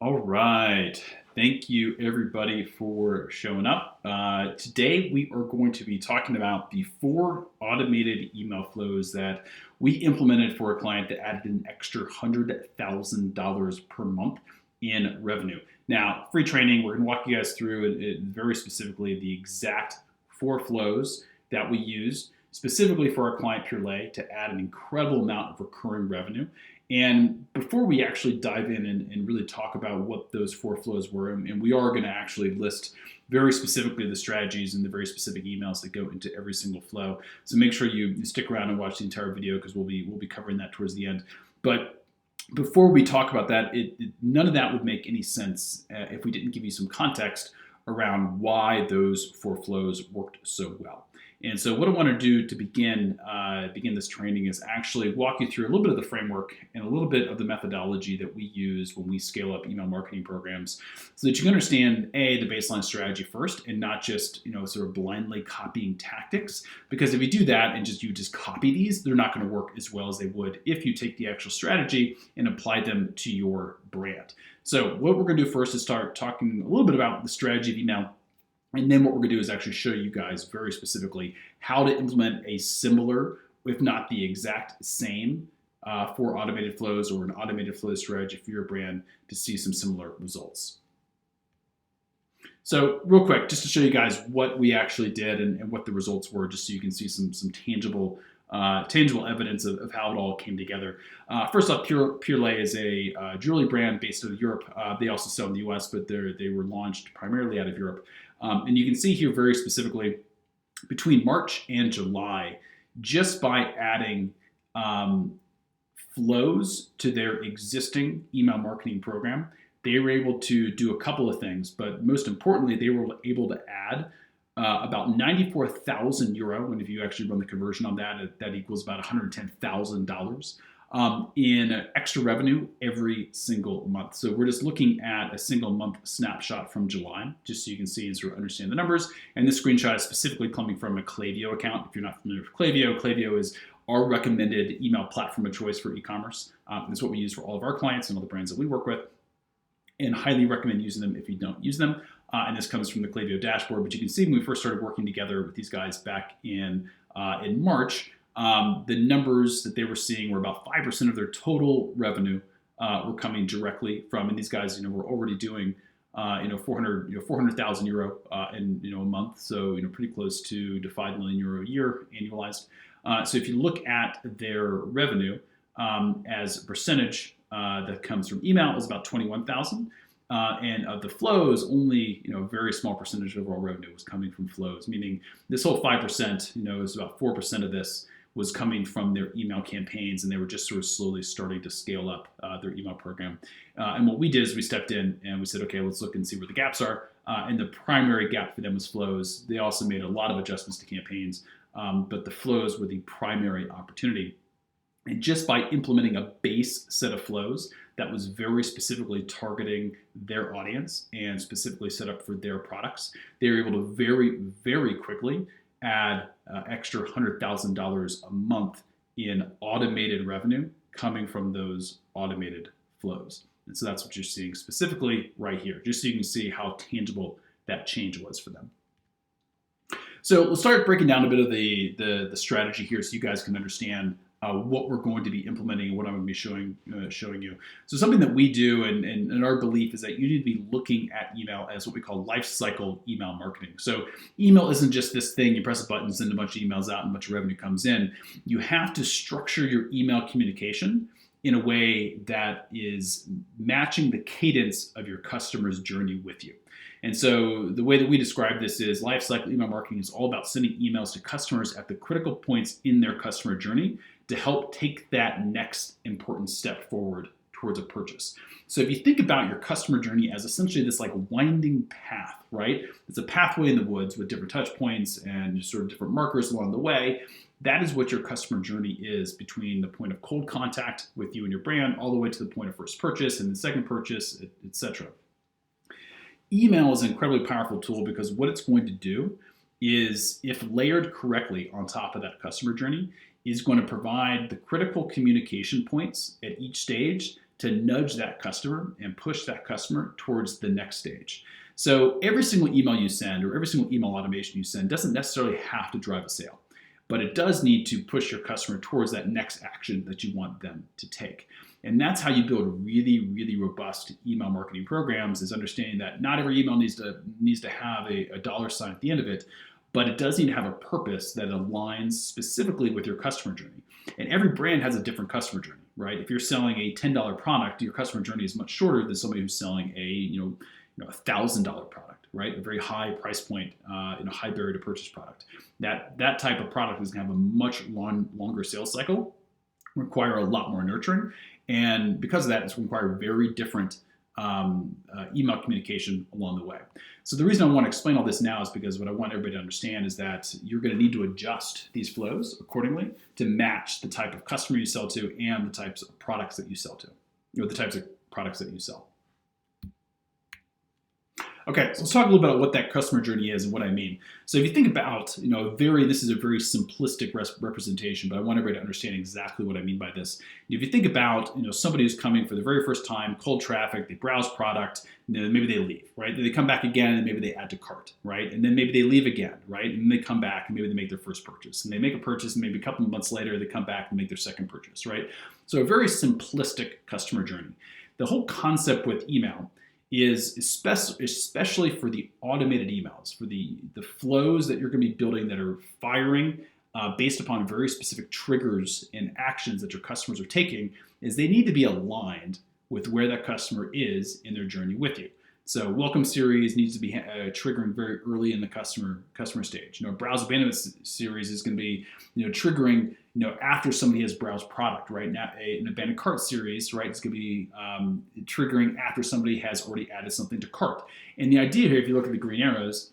All right. Thank you, everybody, for showing up. Today, we are going to be talking about the 4 automated email flows that we implemented for a client that added an extra $100,000 per month in revenue. Now, free training, we're going to walk you guys through very specifically the exact 4 flows that we use specifically for our client Purelay to add an incredible amount of recurring revenue. And before we actually dive in and really talk about what those 4 flows were, and we are going to actually list very specifically the strategies and the very specific emails that go into every single flow. So make sure you stick around and watch the entire video because we'll be covering that towards the end. But before we talk about that, none of that would make any sense if we didn't give you some context around why those 4 flows worked so well. And so what I want to do to begin this training is actually walk you through a little bit of the framework and a little bit of the methodology that we use when we scale up email marketing programs so that you can understand the baseline strategy first and not just sort of blindly copying tactics, because if you do that and you just copy these, they're not going to work as well as they would if you take the actual strategy and apply them to your brand. So what we're going to do first is start talking a little bit about the strategy of email. And then what we're going to do is actually show you guys very specifically how to implement a similar, if not the exact same, 4 automated flows or an automated flow strategy for your brand to see some similar results. So real quick, just to show you guys what we actually did and what the results were, just so you can see some tangible evidence of how it all came together. First off, Purelay is a jewelry brand based out of Europe. They also sell in the US, but they were launched primarily out of Europe. And you can see here very specifically between March and July, just by adding flows to their existing email marketing program, they were able to do a couple of things. But most importantly, they were able to add about 94,000 euro, and if you actually run the conversion on that, that equals about $110,000 in extra revenue every single month. So we're just looking at a single month snapshot from July, just so you can see and sort of understand the numbers. And this screenshot is specifically coming from a Klaviyo account. If you're not familiar with Klaviyo, Klaviyo is our recommended email platform of choice for e-commerce. It's what we use for all of our clients and all the brands that we work with, and highly recommend using them if you don't use them. And this comes from the Klaviyo dashboard. But you can see when we first started working together with these guys back in March, the numbers that they were seeing were about 5% of their total revenue were coming directly from. And these guys, were already doing 400,000 euro in a month, so pretty close to 5 million euro a year annualized. So if you look at their revenue as a percentage that comes from email is about 21,000. And of the flows, only a very small percentage of overall revenue was coming from flows, meaning this whole 5%, is about 4% of this was coming from their email campaigns, and they were just sort of slowly starting to scale up their email program. And what we did is we stepped in and we said, okay, let's look and see where the gaps are. And the primary gap for them was flows. They also made a lot of adjustments to campaigns, but the flows were the primary opportunity. And just by implementing a base set of flows that was very specifically targeting their audience and specifically set up for their products, they were able to very, very quickly add extra $100,000 a month in automated revenue coming from those automated flows. And so that's what you're seeing specifically right here, just so you can see how tangible that change was for them. So let's start breaking down a bit of the strategy here so you guys can understand what we're going to be implementing and what I'm going to be showing you. So something that we do and our belief is that you need to be looking at email as what we call life cycle email marketing. So email isn't just this thing, you press a button, send a bunch of emails out and a bunch of revenue comes in. You have to structure your email communication in a way that is matching the cadence of your customer's journey with you. And so the way that we describe this is lifecycle email marketing is all about sending emails to customers at the critical points in their customer journey to help take that next important step forward towards a purchase. So if you think about your customer journey as essentially this like winding path, right? It's a pathway in the woods with different touch points and sort of different markers along the way. That is what your customer journey is between the point of cold contact with you and your brand all the way to the point of first purchase and the second purchase, etc. Email is an incredibly powerful tool because what it's going to do is, if layered correctly on top of that customer journey, is going to provide the critical communication points at each stage to nudge that customer and push that customer towards the next stage. So every single email you send or every single email automation you send doesn't necessarily have to drive a sale, but it does need to push your customer towards that next action that you want them to take. And that's how you build really, really robust email marketing programs, is understanding that not every email needs to have a dollar sign at the end of it, but it does need to have a purpose that aligns specifically with your customer journey. And every brand has a different customer journey, right? If you're selling a $10 product, your customer journey is much shorter than somebody who's selling a $1,000 product, right? A very high price point, high barrier to purchase product. That type of product is going to have a much longer sales cycle, require a lot more nurturing, and because of that, it's going to require very different email communication along the way. So the reason I want to explain all this now is because what I want everybody to understand is that you're going to need to adjust these flows accordingly to match the type of customer you sell to and the types of products that you sell to, or the types of products that you sell. Okay, so let's talk a little bit about what that customer journey is and what I mean. So if you think about, this is a very simplistic representation, but I want everybody to understand exactly what I mean by this. If you think about, somebody who's coming for the very first time, cold traffic, they browse product, maybe they leave, right? Then they come back again and maybe they add to cart, right? And then maybe they leave again, right? And then they come back and maybe they make their first purchase. And they make a purchase and maybe a couple of months later, they come back and make their second purchase, right? So a very simplistic customer journey. The whole concept with email is especially for the automated emails, for the flows that you're going to be building that are firing based upon very specific triggers and actions that your customers are taking, is they need to be aligned with where that customer is in their journey with you. So welcome series needs to be triggering very early in the customer stage. Browse abandonment series is going to be triggering after somebody has browsed product, right? Now an abandoned cart series, right, it's going to be triggering after somebody has already added something to cart. And the idea here, if you look at the green arrows,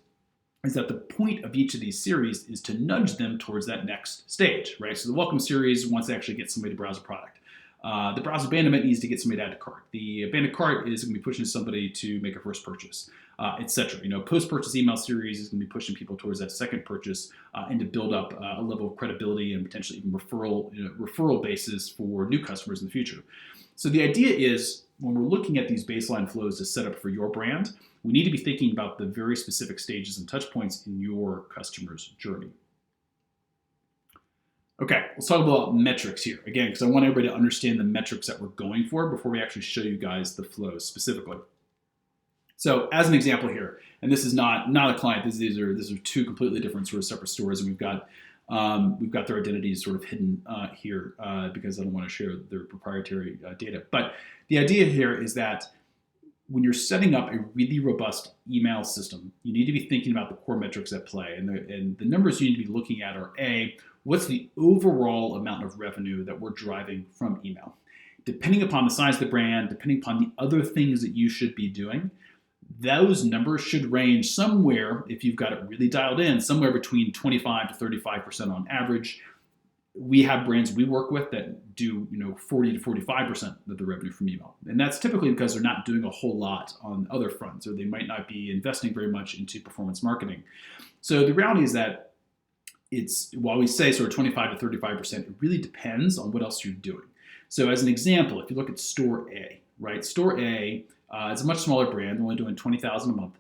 is that the point of each of these series is to nudge them towards that next stage, right? So the welcome series wants to actually get somebody to browse a product. The browse abandonment needs to get somebody to add to cart. The abandoned cart is going to be pushing somebody to make a first purchase, etc. Post-purchase email series is going to be pushing people towards that second purchase and to build up a level of credibility and potentially even referral basis for new customers in the future. So the idea is, when we're looking at these baseline flows to set up for your brand, we need to be thinking about the very specific stages and touch points in your customer's journey. Okay, let's talk about metrics here, again, because I want everybody to understand the metrics that we're going for before we actually show you guys the flows specifically. So as an example here, and this is not a client, these are two completely different sort of separate stores, and we've got their identities sort of hidden here because I don't want to share their proprietary data. But the idea here is that when you're setting up a really robust email system, you need to be thinking about the core metrics at play. And the numbers you need to be looking at are A, what's the overall amount of revenue that we're driving from email? Depending upon the size of the brand, depending upon the other things that you should be doing, those numbers should range somewhere, if you've got it really dialed in, somewhere between 25 to 35% on average. We have brands we work with that do 40 to 45% of the revenue from email. And that's typically because they're not doing a whole lot on other fronts, or they might not be investing very much into performance marketing. So the reality is that while we say sort of 25 to 35%, it really depends on what else you're doing. So as an example, if you look at Store A, right? Store A, it's a much smaller brand. They're only doing $20,000 a month.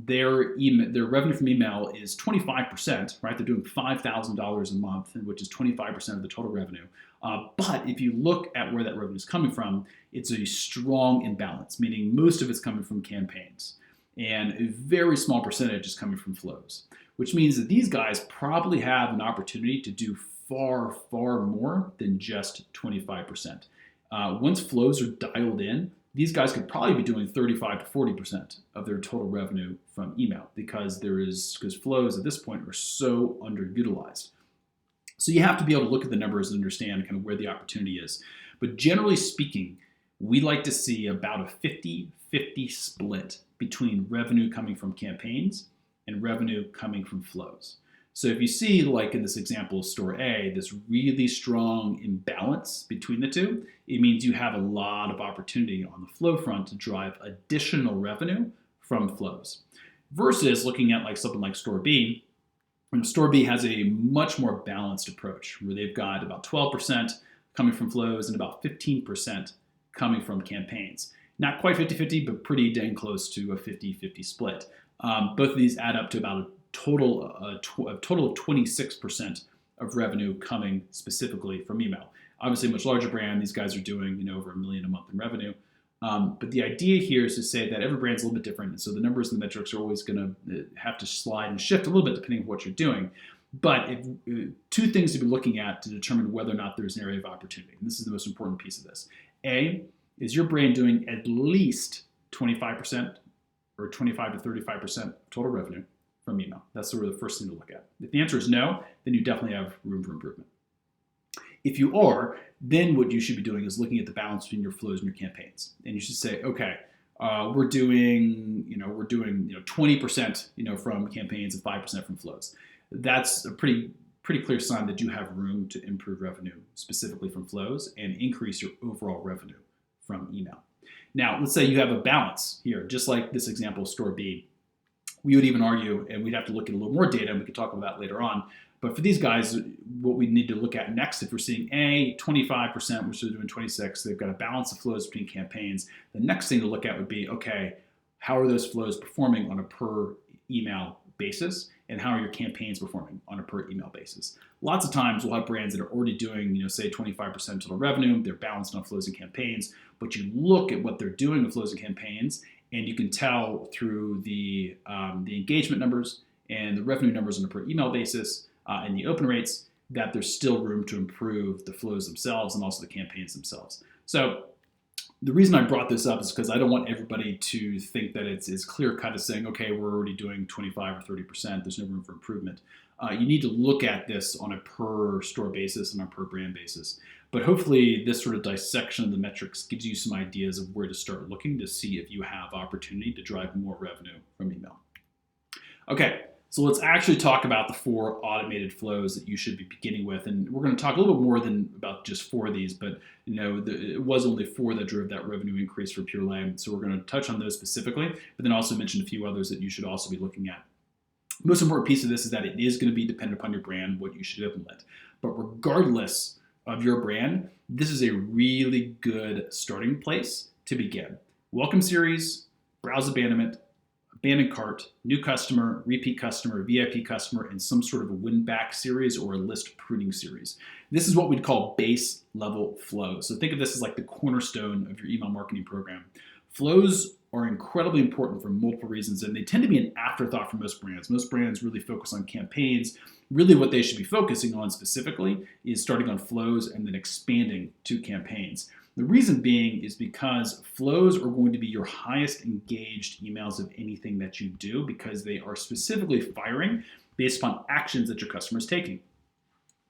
Their revenue from email is 25%, right? They're doing $5,000 a month, which is 25% of the total revenue. But if you look at where that revenue is coming from, it's a strong imbalance, meaning most of it's coming from campaigns, and a very small percentage is coming from flows, which means that these guys probably have an opportunity to do far, far more than just 25%. Once flows are dialed in, these guys could probably be doing 35 to 40% of their total revenue from email because flows at this point are so underutilized. So you have to be able to look at the numbers and understand kind of where the opportunity is. But generally speaking, we like to see about a 50-50 split between revenue coming from campaigns and revenue coming from flows. So if you see, like in this example of Store A, this really strong imbalance between the two, it means you have a lot of opportunity on the flow front to drive additional revenue from flows. Versus looking at like something like Store B, and Store B has a much more balanced approach where they've got about 12% coming from flows and about 15% coming from campaigns. Not quite 50-50, but pretty dang close to a 50-50 split. Both of these add up to about a total of 26% of revenue coming specifically from email. Obviously, a much larger brand. These guys are doing over $1 million a month in revenue. But the idea here is to say that every brand's a little bit different, and so the numbers and the metrics are always going to have to slide and shift a little bit depending on what you're doing. But two things to be looking at to determine whether or not there's an area of opportunity. And this is the most important piece of this. A, is your brand doing at least 25% or 25 to 35% total revenue from email? That's sort of the first thing to look at. If the answer is no, then you definitely have room for improvement. If you are, then what you should be doing is looking at the balance between your flows and your campaigns. And you should say, okay, we're doing 20% from campaigns and 5% from flows. That's a pretty clear sign that you have room to improve revenue specifically from flows and increase your overall revenue from email. Now, let's say you have a balance here, just like this example of Store B. We would even argue, and we'd have to look at a little more data, and we could talk about that later on. But for these guys, what we need to look at next, if we're seeing 25%, which they're doing 26%, they've got a balance of flows between campaigns. The next thing to look at would be, okay, how are those flows performing on a per email basis, and how are your campaigns performing on a per email basis? Lots of times we'll have brands that are already doing, say 25% total revenue, they're balanced on flows and campaigns, but you look at what they're doing with flows and campaigns, and you can tell through the engagement numbers and the revenue numbers on a per email basis and the open rates that there's still room to improve the flows themselves and also the campaigns themselves. So the reason I brought this up is because I don't want everybody to think that it's as clear cut as saying, okay, we're already doing 25 or 30%, there's no room for improvement. You need to look at this on a per store basis and a per brand basis. But hopefully this sort of dissection of the metrics gives you some ideas of where to start looking to see if you have opportunity to drive more revenue from email. Okay, so let's actually talk about the 4 automated flows that you should be beginning with. And we're going to talk a little bit more than about just 4 of these, but it was only 4 that drove that revenue increase for Pure Lay. So we're going to touch on those specifically, but then also mention a few others that you should also be looking at. The most important piece of this is that it is going to be dependent upon your brand, what you should implement. But regardless of your brand, this is a really good starting place to begin. Welcome series, browse abandonment, abandoned cart, new customer, repeat customer, VIP customer, and some sort of a win-back series or a list pruning series. This is what we'd call base level flows. So think of this as like the cornerstone of your email marketing program. Flows are incredibly important for multiple reasons, and they tend to be an afterthought for most brands. Most brands really focus on campaigns. Really what they should be focusing on specifically is starting on flows and then expanding to campaigns. The reason being is because flows are going to be your highest engaged emails of anything that you do because they are specifically firing based upon actions that your customer is taking.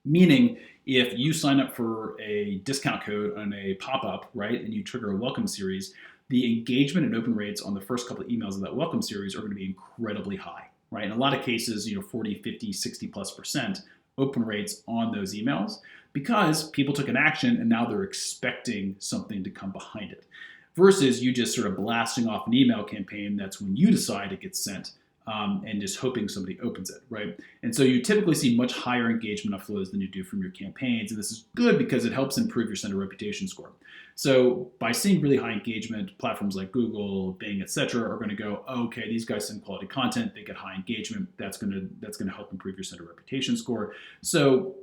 Meaning, if you sign up for a discount code on a pop-up, right, and you trigger a welcome series, the engagement and open rates on the first couple of emails of that welcome series are going to be incredibly high, right? In a lot of cases, 40, 50, 60+% open rates on those emails because people took an action and now they're expecting something to come behind it. Versus you just sort of blasting off an email campaign that's when you decide it gets sent and just hoping somebody opens it, right? And so you typically see much higher engagement of flows than you do from your campaigns. And this is good because it helps improve your sender reputation score. So by seeing really high engagement, platforms like Google, Bing, et cetera, are going to go, oh, okay, these guys send quality content, they get high engagement. That's going to help improve your sender reputation score. So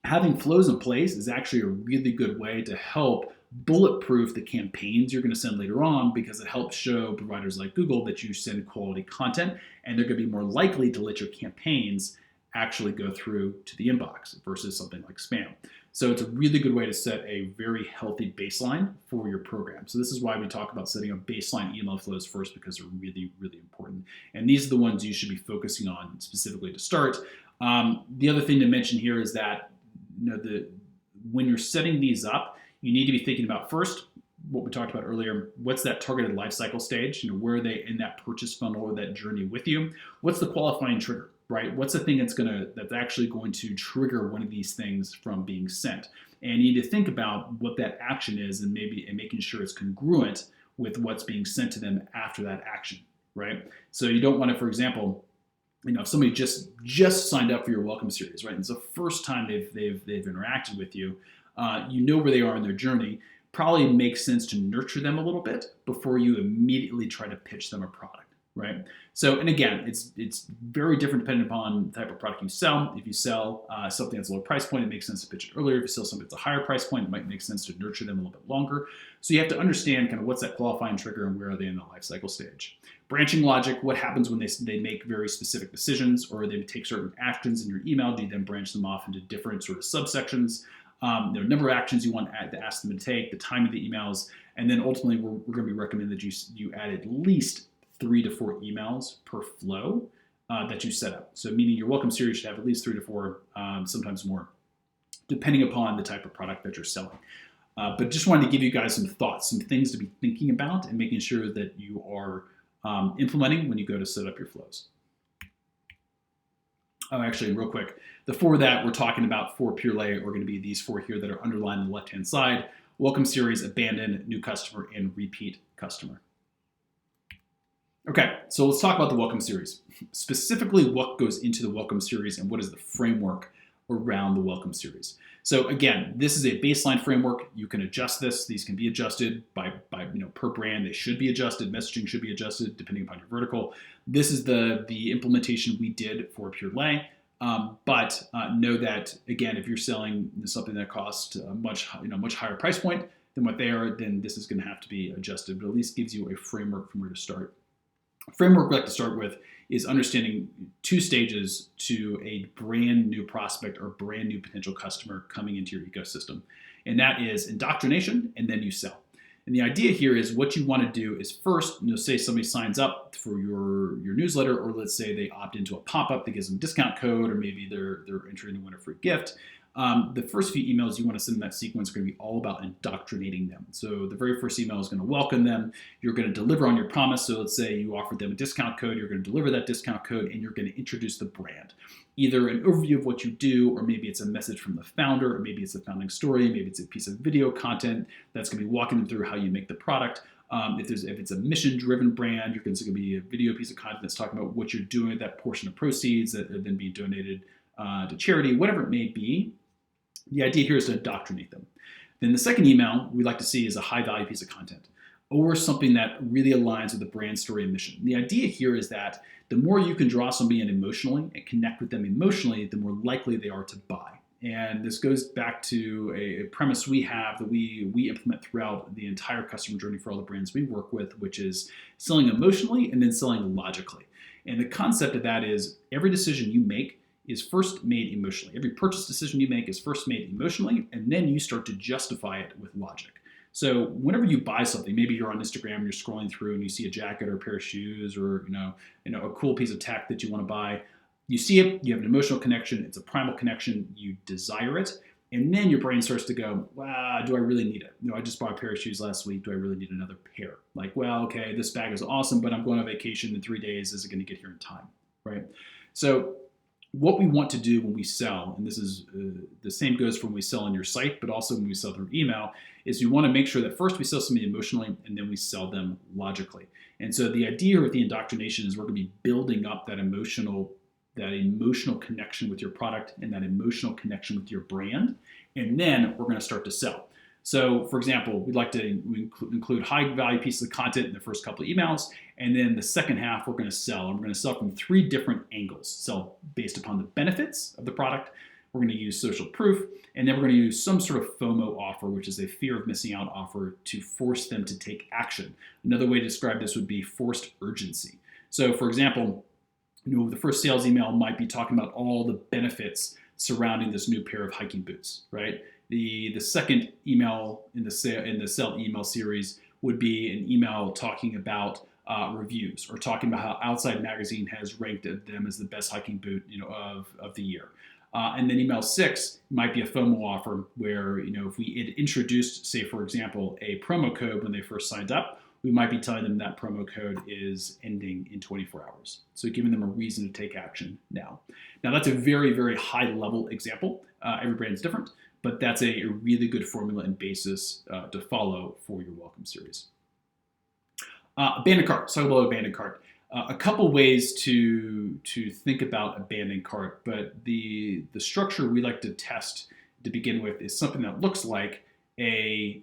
having flows in place is actually a really good way to help bulletproof the campaigns you're going to send later on because it helps show providers like Google that you send quality content and they're going to be more likely to let your campaigns actually go through to the inbox versus something like spam. So it's a really good way to set a very healthy baseline for your program. So this is why we talk about setting up baseline email flows first because they're really, really important. And these are the ones you should be focusing on specifically to start. The other thing to mention here is that when you're setting these up, you need to be thinking about first, what we talked about earlier, what's that targeted life cycle stage? Where are they in that purchase funnel or that journey with you? What's the qualifying trigger, right? What's the thing that's actually going to trigger one of these things from being sent? And you need to think about what that action is and making sure it's congruent with what's being sent to them after that action, right? So you don't want to, for example, if somebody just signed up for your welcome series, right? And it's the first time they've interacted with you, you know where they are in their journey. probably makes sense to nurture them a little bit before you immediately try to pitch them a product, right? So, and again, it's very different depending upon the type of product you sell. If you sell something that's a low price point, it makes sense to pitch it earlier. If you sell something that's a higher price point, it might make sense to nurture them a little bit longer. So you have to understand kind of what's that qualifying trigger and where are they in the life cycle stage. Branching logic, what happens when they make very specific decisions or they take certain actions in your email? Do you then branch them off into different sort of subsections? There are a number of actions you want to ask them to take, the time of the emails, and then ultimately we're going to be recommending that you add at least 3 to 4 emails per flow that you set up. So meaning your welcome series should have at least 3 to 4, sometimes more, depending upon the type of product that you're selling. But just wanted to give you guys some thoughts, some things to be thinking about and making sure that you are implementing when you go to set up your flows. Oh, actually, real quick, the 4 that we're talking about for Pure Lay are going to be these 4 here that are underlined on the left-hand side: welcome series, abandon, new customer, and repeat customer. Okay, so let's talk about the welcome series. Specifically, what goes into the welcome series and what is the framework around the welcome series. So again, this is a baseline framework. You can adjust this. These can be adjusted by per brand. They should be adjusted. Messaging should be adjusted depending upon your vertical. This is the implementation we did for Pure Lay. But know that again, if you're selling something that costs a much higher price point than what they are, then this is going to have to be adjusted. But at least gives you a framework from where to start. Framework we like to start with is understanding 2 stages to a brand new prospect or brand new potential customer coming into your ecosystem. And that is indoctrination, and then you sell. And the idea here is what you want to do is first, say somebody signs up for your newsletter, or let's say they opt into a pop-up that gives them a discount code, or maybe they're entering to win a free gift. The first few emails you want to send in that sequence are going to be all about indoctrinating them. So the very first email is going to welcome them. You're going to deliver on your promise. So let's say you offered them a discount code. You're going to deliver that discount code, and you're going to introduce the brand. Either an overview of what you do, or maybe it's a message from the founder, or maybe it's a founding story, maybe it's a piece of video content that's going to be walking them through how you make the product. If it's a mission-driven brand, it's going to be a video piece of content that's talking about what you're doing with that portion of proceeds that are then being donated to charity, whatever it may be. The idea here is to indoctrinate them. Then the second email we like to see is a high-value piece of content, or something that really aligns with the brand story and mission. The idea here is that the more you can draw somebody in emotionally and connect with them emotionally, the more likely they are to buy. And this goes back to a premise we have that we implement throughout the entire customer journey for all the brands we work with, which is selling emotionally and then selling logically. And the concept of that is every decision you make is first made emotionally. Every purchase decision you make is first made emotionally, and then you start to justify it with logic. So whenever you buy something, maybe you're on Instagram and you're scrolling through and you see a jacket or a pair of shoes or a cool piece of tech that you want to buy. You see it, you have an emotional connection, it's a primal connection, you desire it, and then your brain starts to go, wow, do I really need it? I just bought a pair of shoes last week, do I really need another pair? Like, well, okay, this bag is awesome, but I'm going on vacation in 3 days, is it going to get here in time, right? So what we want to do when we sell, and this is the same goes for when we sell on your site, but also when we sell through email, is you want to make sure that first we sell somebody emotionally and then we sell them logically. And so the idea with the indoctrination is we're going to be building up that emotional connection with your product and that emotional connection with your brand, and then we're going to start to sell. So, for example, we'd like to include high-value pieces of content in the first couple of emails, and then the second half we're going to sell. And we're going to sell from 3 different angles. Sell based upon the benefits of the product. We're going to use social proof, and then we're going to use some sort of FOMO offer, which is a fear of missing out offer, to force them to take action. Another way to describe this would be forced urgency. So, for example, the first sales email might be talking about all the benefits surrounding this new pair of hiking boots, right? The second email in the sell email series would be an email talking about reviews, or talking about how Outside Magazine has ranked them as the best hiking boot of the year. And then email 6 might be a FOMO offer where if we had introduced, say for example, a promo code when they first signed up, we might be telling them that promo code is ending in 24 hours. So giving them a reason to take action now. Now that's a very, very high level example. Every brand is different, but that's a really good formula and basis to follow for your welcome series. Abandoned cart. Let's talk about abandoned cart. A couple ways to think about abandoned cart, but the structure we like to test to begin with is something that looks like a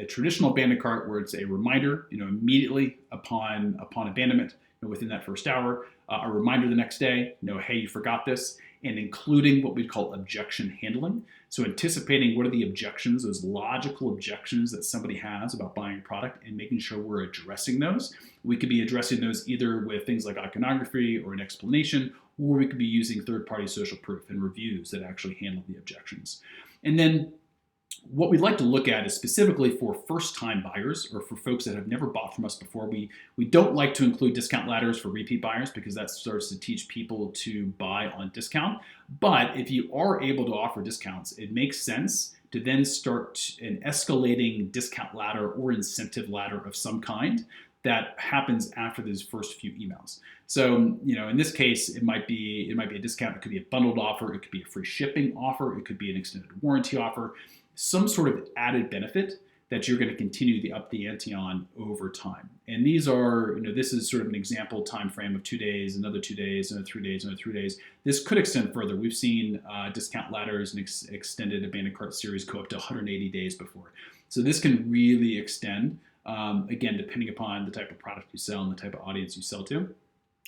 traditional abandoned cart where it's a reminder, immediately upon abandonment, within that first hour, a reminder the next day, hey, you forgot this, and including what we call objection handling. So anticipating what are the objections, those logical objections that somebody has about buying a product, and making sure we're addressing those. We could be addressing those either with things like iconography or an explanation, or we could be using third-party social proof and reviews that actually handle the objections. And then what we'd like to look at is specifically for first-time buyers or for folks that have never bought from us before. We don't like to include discount ladders for repeat buyers because that starts to teach people to buy on discount. But if you are able to offer discounts, it makes sense to then start an escalating discount ladder or incentive ladder of some kind that happens after those first few emails. So, in this case, it might be a discount. It could be a bundled offer. It could be a free shipping offer. It could be an extended warranty offer. Some sort of added benefit that you're going to continue to up the ante on over time. And these are, this is sort of an example time frame of 2 days, another 2 days, another 3 days, another 3 days. This could extend further. We've seen discount ladders and extended abandoned cart series go up to 180 days before. So this can really extend, again, depending upon the type of product you sell and the type of audience you sell to.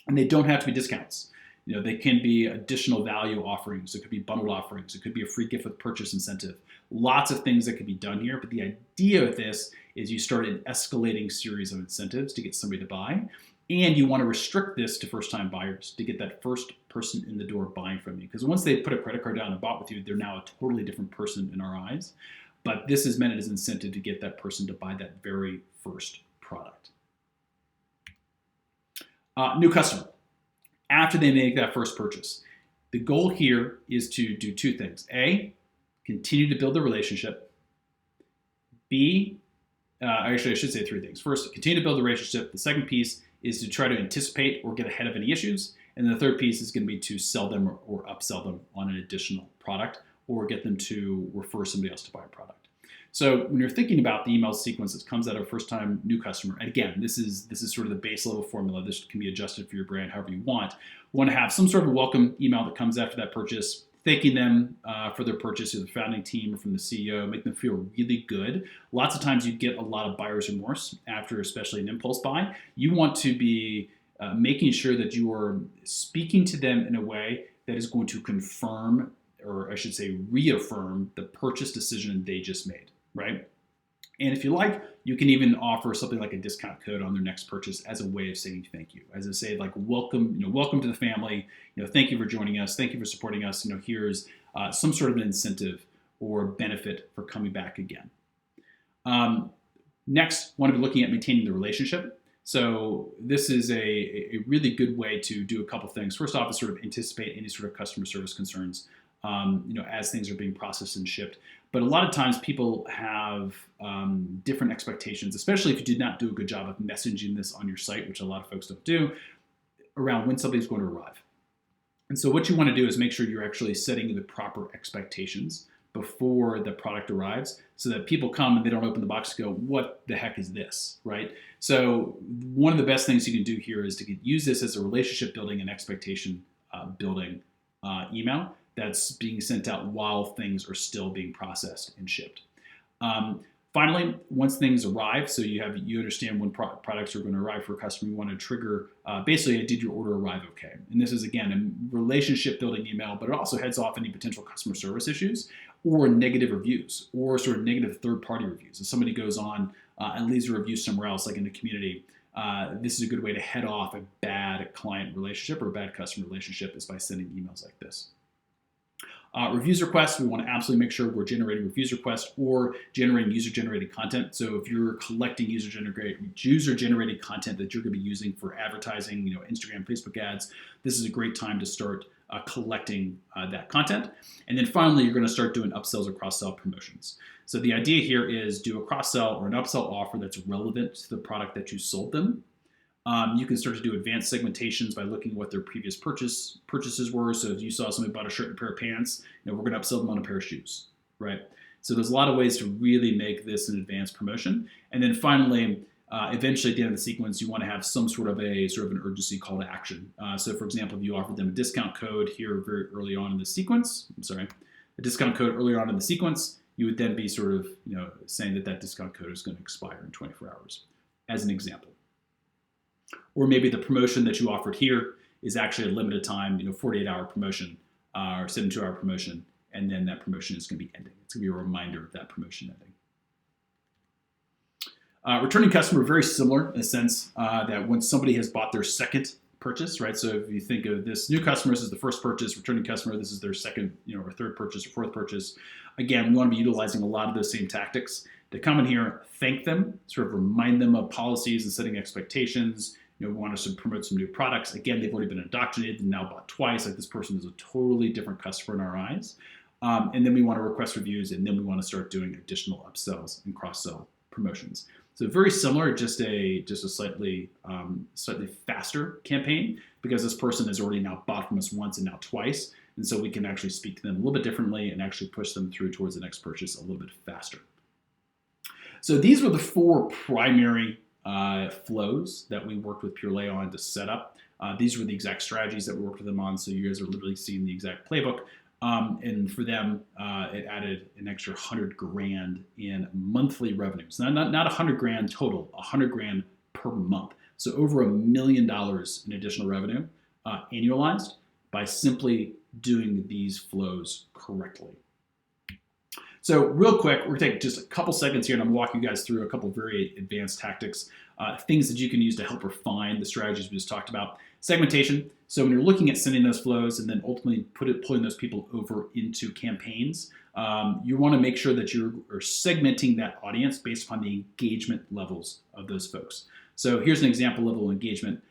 And they don't have to be discounts. They can be additional value offerings. It could be bundled offerings. It could be a free gift with purchase incentive. Lots of things that could be done here. But the idea with this is you start an escalating series of incentives to get somebody to buy. And you want to restrict this to first-time buyers to get that first person in the door buying from you. Because once they put a credit card down and bought with you, they're now a totally different person in our eyes. But this is meant as incentive to get that person to buy that very first product. New customer. After they make that first purchase, the goal here is to do two things. A, continue to build the relationship. B, actually I should say three things. First, continue to build the relationship. The second piece is to try to anticipate or get ahead of any issues. And then the third piece is going to be to sell them or upsell them on an additional product or get them to refer somebody else to buy a product. So when you're thinking about the email sequence that comes out of a first-time new customer, and again, this is sort of the base level formula. This can be adjusted for your brand however you want. We want to have some sort of welcome email that comes after that purchase, thanking them for their purchase, either the founding team or from the CEO, make them feel really good. Lots of times you get a lot of buyer's remorse after especially an impulse buy. You want to be making sure that you are speaking to them in a way that is going to confirm, or I should say reaffirm, the purchase decision they just made. Right? And if you like, you can even offer something like a discount code on their next purchase as a way of saying thank you. As I say, like welcome, welcome to the family. Thank you for joining us. Thank you for supporting us. Here's some sort of an incentive or benefit for coming back again. Next, want to be looking at maintaining the relationship. So this is a really good way to do a couple things. First off, is sort of anticipate any sort of customer service concerns, as things are being processed and shipped. But a lot of times people have different expectations, especially if you did not do a good job of messaging this on your site, which a lot of folks don't do, around when something's going to arrive. And so what you want to do is make sure you're actually setting the proper expectations before the product arrives so that people come and they don't open the box and go, what the heck is this, right? So one of the best things you can do here is to use this as a relationship building and expectation building email that's being sent out while things are still being processed and shipped. Finally, once things arrive, so you understand when products are going to arrive for a customer, you want to trigger basically a did your order arrive okay? And this is again a relationship building email, but it also heads off any potential customer service issues or negative reviews or sort of negative third-party reviews. If somebody goes on and leaves a review somewhere else, like in the community, this is a good way to head off a bad client relationship or a bad customer relationship is by sending emails like this. Reviews requests, we want to absolutely make sure we're generating reviews requests or generating user-generated content. So if you're collecting user-generated content that you're going to be using for advertising, Instagram, Facebook ads, this is a great time to start collecting that content. And then finally, you're going to start doing upsells or cross-sell promotions. So the idea here is do a cross-sell or an upsell offer that's relevant to the product that you sold them. You can start to do advanced segmentations by looking at what their previous purchases were. So if you saw somebody bought a shirt and a pair of pants, we're going to upsell them on a pair of shoes, right? So there's a lot of ways to really make this an advanced promotion. And then finally, eventually at the end of the sequence, you want to have some sort of an urgency call to action. So for example, if you offered them a discount code here very early on in the sequence, a discount code earlier on in the sequence, you would then be sort of saying that discount code is going to expire in 24 hours, as an example. Or maybe the promotion that you offered here is actually a limited time, 48-hour promotion or 72-hour promotion, and then that promotion is going to be ending. It's going to be a reminder of that promotion ending. Returning customer, very similar in the sense that when somebody has bought their second purchase, right? So if you think of this new customer, this is the first purchase, returning customer, this is their second, or third purchase or fourth purchase. Again, we want to be utilizing a lot of those same tactics to come in here, thank them, sort of remind them of policies and setting expectations. We want us to promote some new products. Again, they've already been indoctrinated and now bought twice. Like, this person is a totally different customer in our eyes. And then we want to request reviews, and then we want to start doing additional upsells and cross-sell promotions. So very similar, just a slightly faster campaign, because this person has already now bought from us once and now twice. And so we can actually speak to them a little bit differently and actually push them through towards the next purchase a little bit faster. So these were the 4 primary flows that we worked with Purelay on to set up. These were the exact strategies that we worked with them on. So you guys are literally seeing the exact playbook. And for them, it added an extra $100,000 in monthly revenues. Not $100,000 total, $100,000 per month. So over $1 million in additional revenue annualized by simply doing these flows correctly. So real quick, we're going to take just a couple seconds here, and I'm going to walk you guys through a couple very advanced tactics, things that you can use to help refine the strategies we just talked about. Segmentation. So when you're looking at sending those flows and then ultimately pulling those people over into campaigns, you want to make sure that you're segmenting that audience based upon the engagement levels of those folks. So here's an example level of engagement.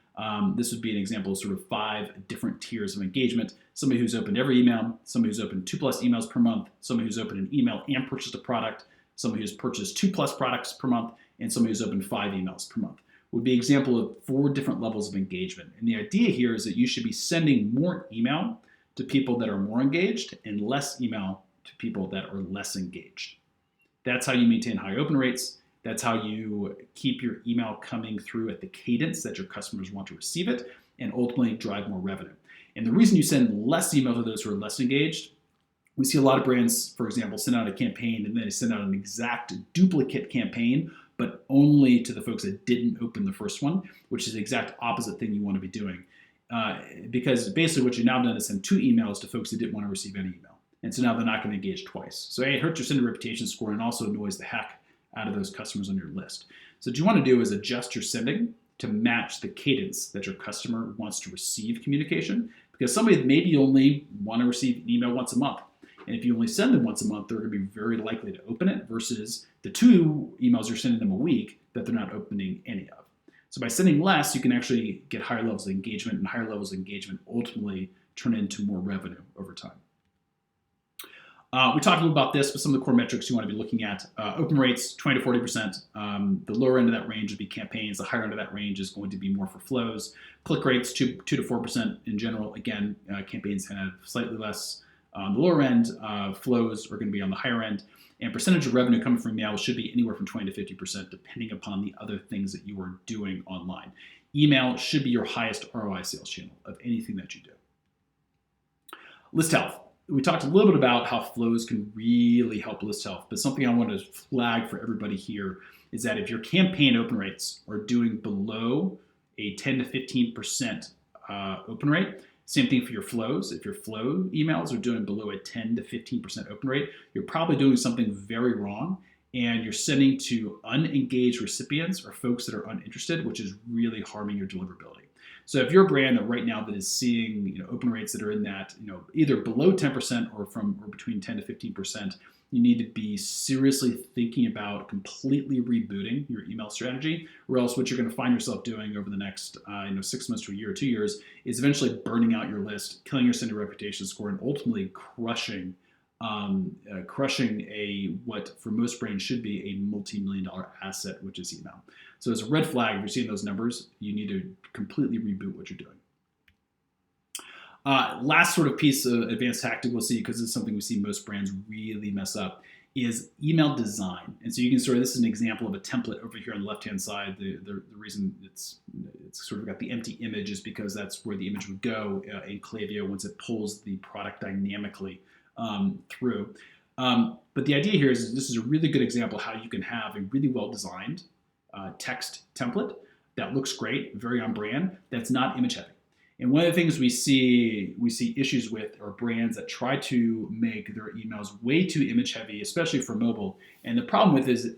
This would be an example of sort of 5 different tiers of engagement. Somebody who's opened every email, somebody who's opened 2+ emails per month, somebody who's opened an email and purchased a product, somebody who's purchased 2+ products per month, and somebody who's opened 5 emails per month. Would be an example of 4 different levels of engagement. And the idea here is that you should be sending more email to people that are more engaged and less email to people that are less engaged. That's how you maintain high open rates. That's how you keep your email coming through at the cadence that your customers want to receive it, and ultimately drive more revenue. And the reason you send less email to those who are less engaged, we see a lot of brands, for example, send out a campaign and then they send out an exact duplicate campaign, but only to the folks that didn't open the first one, which is the exact opposite thing you want to be doing. Because basically what you've now done is send 2 emails to folks that didn't want to receive any email. And so now they're not going to engage twice. So it hurts your sender reputation score and also annoys the heck out of those customers on your list. So what you want to do is adjust your sending to match the cadence that your customer wants to receive communication, because somebody maybe only want to receive an email once a month. And if you only send them once a month, they're going to be very likely to open it versus the 2 emails you're sending them a week that they're not opening any of. So by sending less, you can actually get higher levels of engagement, and higher levels of engagement ultimately turn into more revenue over time. We talked a little about this, but some of the core metrics you want to be looking at. Open rates, 20 to 40%. The lower end of that range would be campaigns. The higher end of that range is going to be more for flows. Click rates, 2 to 4% in general. Again, campaigns have slightly less on the lower end. Flows are going to be on the higher end. And percentage of revenue coming from email should be anywhere from 20 to 50%, depending upon the other things that you are doing online. Email should be your highest ROI sales channel of anything that you do. List health. We talked a little bit about how flows can really help list health, but something I want to flag for everybody here is that if your campaign open rates are doing below a 10 to 15% open rate, same thing for your flows. If your flow emails are doing below a 10 to 15% open rate, you're probably doing something very wrong, and you're sending to unengaged recipients or folks that are uninterested, which is really harming your deliverability. So if you're a brand that right now that is seeing open rates that are in that either below 10% or between 10 to 15%, you need to be seriously thinking about completely rebooting your email strategy, or else what you're going to find yourself doing over the next 6 months to a year or 2 years is eventually burning out your list, killing your sender reputation score, and ultimately crushing what for most brands should be a multi-million-dollar asset, which is email. So as a red flag, if you're seeing those numbers, you need to completely reboot what you're doing. Last sort of piece of advanced tactic we'll see, because this is something we see most brands really mess up, is email design. And so you can this is an example of a template over here on the left-hand side. The reason it's sort of got the empty image is because that's where the image would go in Klaviyo once it pulls the product dynamically through. But the idea here is this is a really good example of how you can have a really well-designed text template that looks great, very on brand, that's not image heavy. And one of the things we see issues with are brands that try to make their emails way too image heavy, especially for mobile. And the problem with it is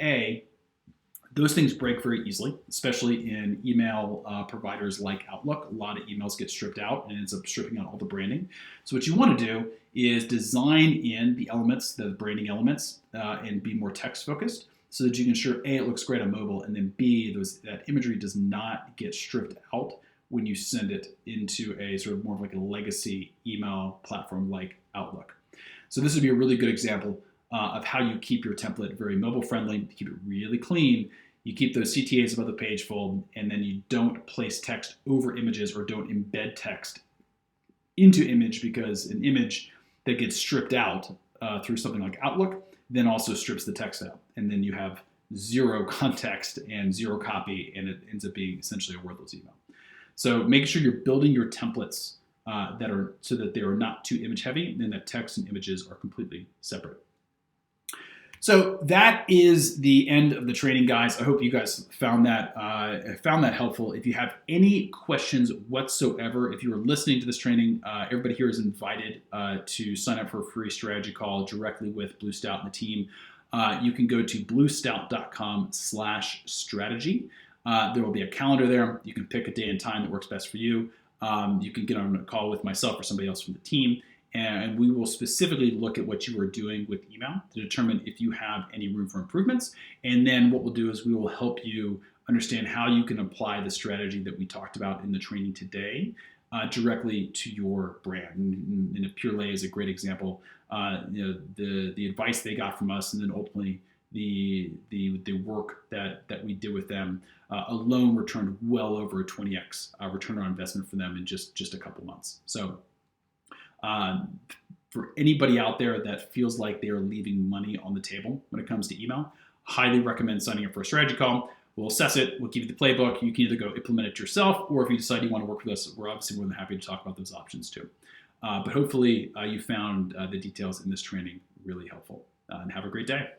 those things break very easily, especially in email providers like Outlook. A lot of emails get stripped out and it ends up stripping out all the branding. So what you want to do is design in the elements, the branding elements, and be more text focused so that you can ensure A, it looks great on mobile, and then B, that imagery does not get stripped out when you send it into a sort of more of like a legacy email platform like Outlook. So this would be a really good example of how you keep your template very mobile friendly, keep it really clean. You keep those CTAs above the page fold, and then you don't place text over images or don't embed text into image, because an image that gets stripped out through something like Outlook then also strips the text out. And then you have zero context and zero copy, and it ends up being essentially a worthless email. So making sure you're building your templates that are so that they are not too image heavy, and that text and images are completely separate. So that is the end of the training, guys. I hope you guys found that helpful. If you have any questions whatsoever, if you are listening to this training, everybody here is invited to sign up for a free strategy call directly with Blue Stout and the team. You can go to bluestout.com/strategy. There will be a calendar there. You can pick a day and time that works best for you. You can get on a call with myself or somebody else from the team, and we will specifically look at what you are doing with email to determine if you have any room for improvements. And then what we'll do is we will help you understand how you can apply the strategy that we talked about in the training today directly to your brand. And Purelay is a great example. The advice they got from us, and then ultimately the work that we did with them alone returned well over a 20x return on investment for them in just a couple months. So for anybody out there that feels like they are leaving money on the table when it comes to email, highly recommend signing up for a strategy call. We'll assess it. We'll give you the playbook. You can either go implement it yourself, or if you decide you want to work with us, we're obviously more than happy to talk about those options too. But hopefully you found the details in this training really helpful. And have a great day.